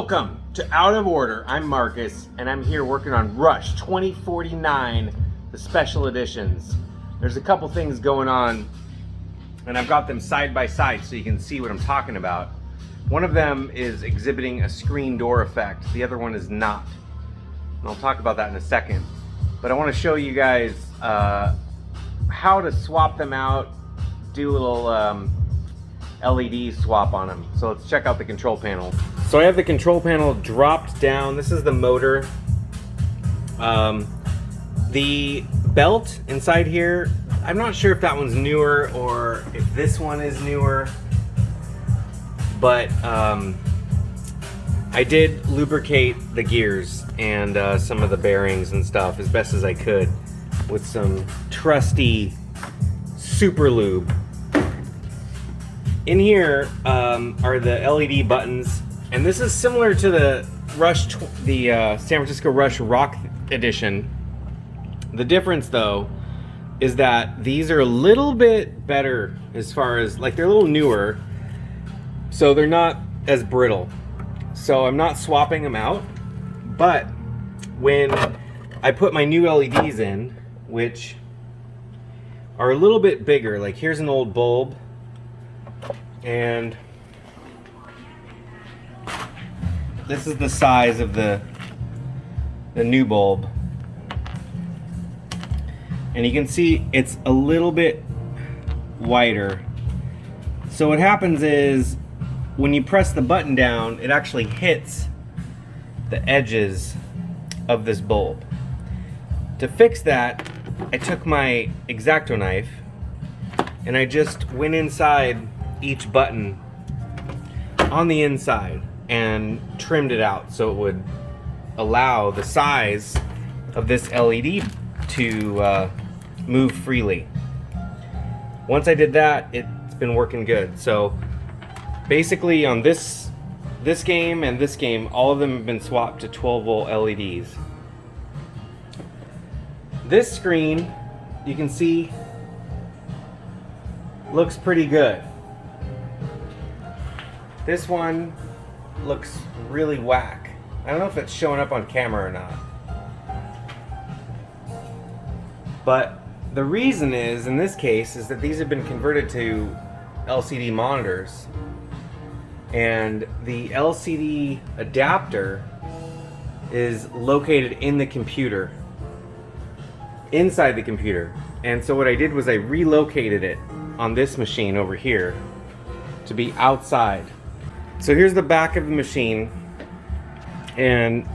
Welcome to Out of Order. I'm Marcus, and I'm here working on Rush 2049, the special editions. There's a couple things going on, and I've got them side by side so you can see what I'm talking about. One of them is exhibiting a screen door effect. The other one is not. And I'll talk about that in a second. But I want to show you guys how to swap them out, do a little LED swap on them. So let's check out the control panel. So I have the control panel dropped down. This is the motor. The belt inside here, I'm not sure if that one's newer or if this one is newer, but I did lubricate the gears and some of the bearings and stuff as best as I could with some trusty super lube. In here are the LED buttons, and this is similar to the San Francisco Rush Rock Edition. The difference, though, is that these are a little bit better as far as, like, they're a little newer, so they're not as brittle. So I'm not swapping them out, but when I put my new LEDs in, which are a little bit bigger, like here's an old bulb, and this is the size of the new bulb, and you can see it's a little bit wider. So what happens is when you press the button down, it actually hits the edges of this bulb. To fix that, I took my X-Acto knife and I just went inside each button on the inside and trimmed it out so it would allow the size of this LED to move freely. Once I did that, it's been working good. So basically on this game and this game, all of them have been swapped to 12 volt LEDs. This screen, you can see, looks pretty good. This one looks really whack. I don't know if it's showing up on camera or not. But the reason is, in this case, is that these have been converted to LCD monitors. And the LCD adapter is located in the computer, inside the computer. And so what I did was I relocated it on this machine over here to be outside. So here's the back of the machine, and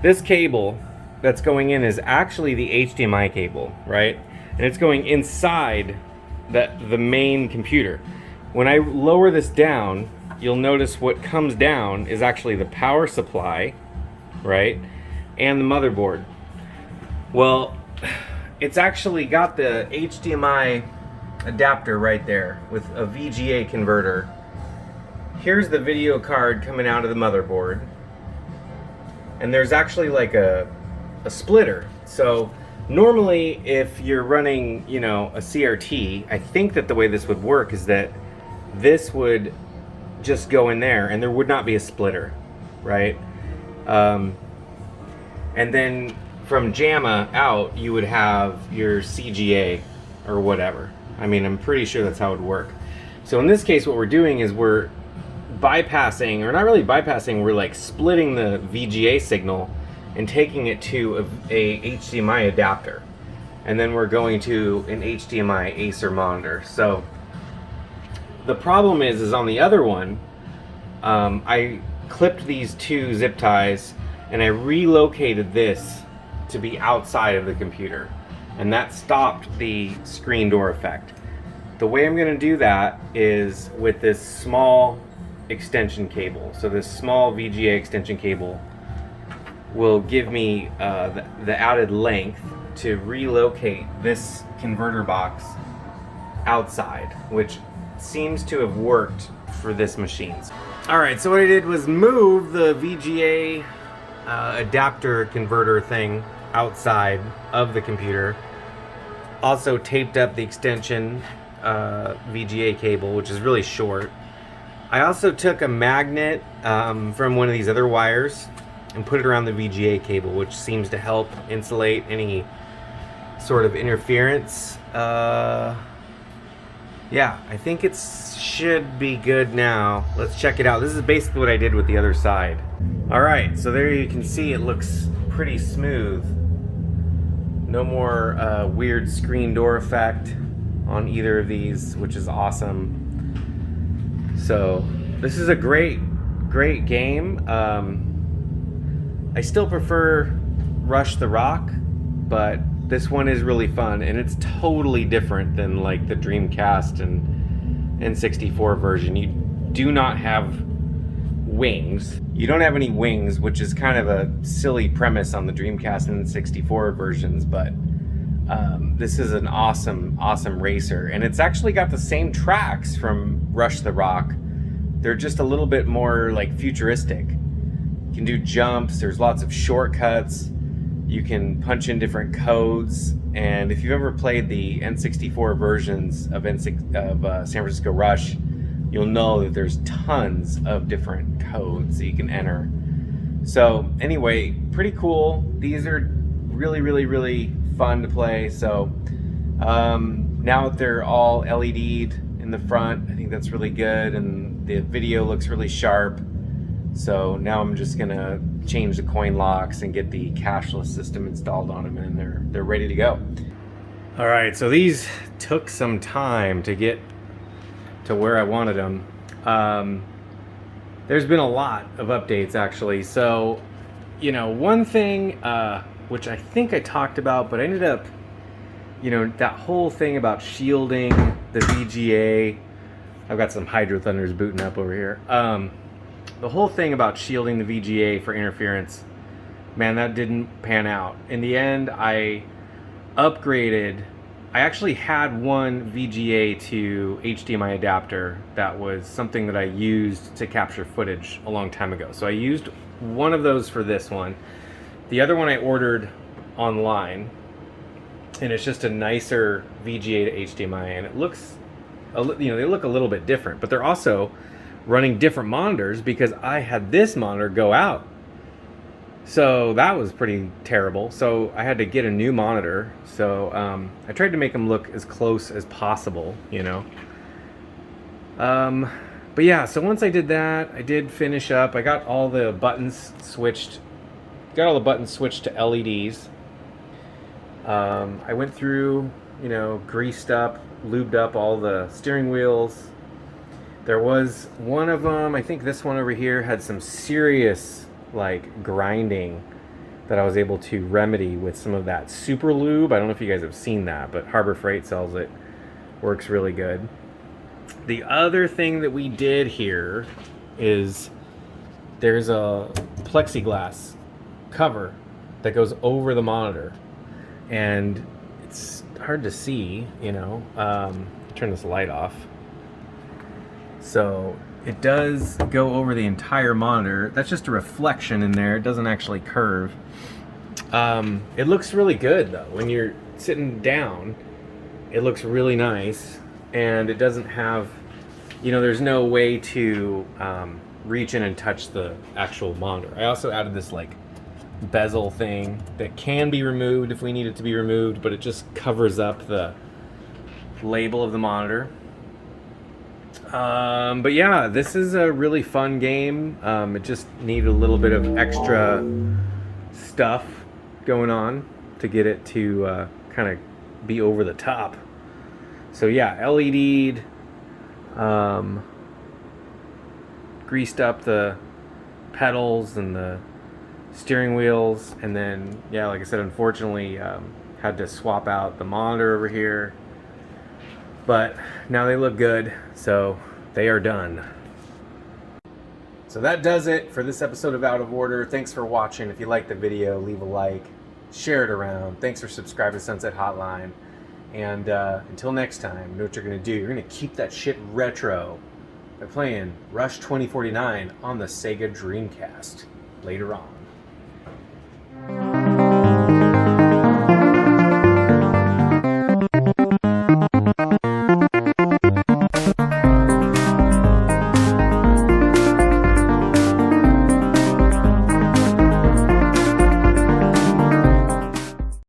this cable that's going in is actually the HDMI cable, right? And it's going inside the main computer. When I lower this down, you'll notice what comes down is actually the power supply, right? And the motherboard. Well, it's actually got the HDMI adapter right there with a VGA converter. Here's the video card coming out of the motherboard. And there's actually like a splitter. So normally if you're running, you know, a CRT, I think that the way this would work is that this would just go in there and there would not be a splitter, right? And then from JAMA out, you would have your CGA or whatever. I mean, I'm pretty sure that's how it would work. So in this case, what we're doing is we're bypassing, or not really bypassing, we're like splitting the VGA signal and taking it to a HDMI adapter. And then we're going to an HDMI Acer monitor. So the problem is on the other one, I clipped these two zip ties and I relocated this to be outside of the computer, and that stopped the screen door effect. The way I'm going to do that is with this small extension cable. So this small VGA extension cable will give me the added length to relocate this converter box outside, which seems to have worked for this machine. Alright, so what I did was move the VGA adapter converter thing outside of the computer. Also taped up the extension VGA cable, which is really short. I also took a magnet from one of these other wires and put it around the VGA cable, which seems to help insulate any sort of interference. Yeah, I think it should be good now. Let's check it out. This is basically what I did with the other side. All right, so there you can see it looks pretty smooth. No more weird screen door effect on either of these, which is awesome. So this is a great game. I still prefer Rush the Rock, but this one is really fun, and it's totally different than like the Dreamcast and N64 version. You do not have wings. You don't have any wings, which is kind of a silly premise on the Dreamcast and N64 versions, but this is an awesome racer, and it's actually got the same tracks from Rush the Rock. They're just a little bit more like futuristic. You can do jumps, there's lots of shortcuts, you can punch in different codes, and if you've ever played the N64 versions of San Francisco Rush, you'll know that there's tons of different codes that you can enter. So anyway, pretty cool. These are really fun to play. So now that they're all LED'd in the front, I think that's really good, and the video looks really sharp. So now I'm just gonna change the coin locks and get the cashless system installed on them, and they're ready to go. All right, so these took some time to get to where I wanted them. There's been a lot of updates actually. So, you know, one thing which I think I talked about, but I ended up, you know, that whole thing about shielding the VGA. I've got some Hydro Thunders booting up over here. The whole thing about shielding the VGA for interference, man, that didn't pan out. In the end, I upgraded. I actually had one VGA to HDMI adapter that was something that I used to capture footage a long time ago. So I used one of those for this one. The other one I ordered online, and it's just a nicer VGA to HDMI, and it looks, you know, they look a little bit different, but they're also running different monitors because I had this monitor go out. So that was pretty terrible. So I had to get a new monitor. So I tried to make them look as close as possible, you know. But yeah, so once I did that, I did finish up. I got all the buttons switched. Got all the buttons switched to LEDs. I went through, you know, greased up, lubed up all the steering wheels. There was one of them, I think this one over here, had some serious like grinding that I was able to remedy with some of that super lube. I don't know if you guys have seen that, but Harbor Freight sells it. Works really good. The other thing that we did here is there's a plexiglass cover that goes over the monitor, and it's hard to see, you know. Turn this light off. So it does go over the entire monitor. That's just a reflection in there. It doesn't actually curve. It looks really good though. When you're sitting down, it looks really nice, and it doesn't have, you know, there's no way to reach in and touch the actual monitor. I also added this like bezel thing that can be removed if we need it to be removed, but it just covers up the label of the monitor. But yeah, this is a really fun game. It just needed a little bit of extra stuff going on to get it to kind of be over the top. So yeah, LED'd, greased up the pedals and the steering wheels, and then yeah, like I said, unfortunately had to swap out the monitor over here. But now they look good, so they are done. So that does it for this episode of Out of Order. Thanks for watching. If you liked the video, leave a like, share it around. Thanks for subscribing to Sunset Hotline. And until next time, you know what you're going to do. You're going to keep that shit retro by playing Rush 2049 on the Sega Dreamcast later on.